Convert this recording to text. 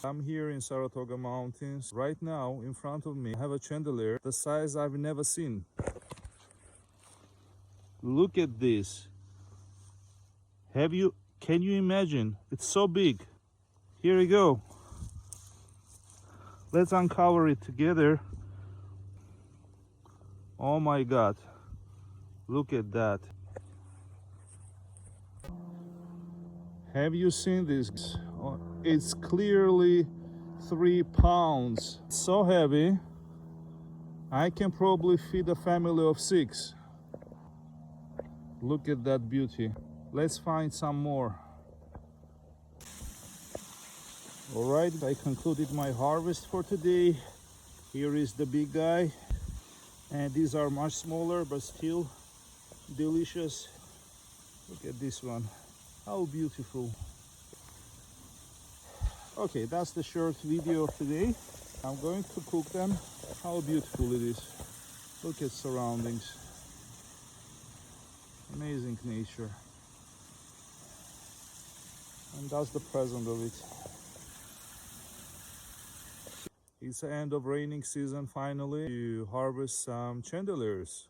I'm here in Saratoga Mountains. Right now, in front of me, I have a Chanterelle, the size I've never seen. Look at this. Can you imagine? It's so big. Here we go. Let's uncover it together. Oh my God. Look at that. Have you seen this? It's clearly 3 pounds. It's so heavy. I can probably feed a family of 6. Look at that beauty. Let's find some more. All right, I concluded my harvest for today. Here is the big guy. And these are much smaller, but still delicious. Look at this one. How beautiful. Okay, that's the short video of today. I'm going to cook them. How beautiful it is. Look at surroundings. Amazing nature. And that's the present of it. It's the end of raining season finally. You harvest some chanterelles.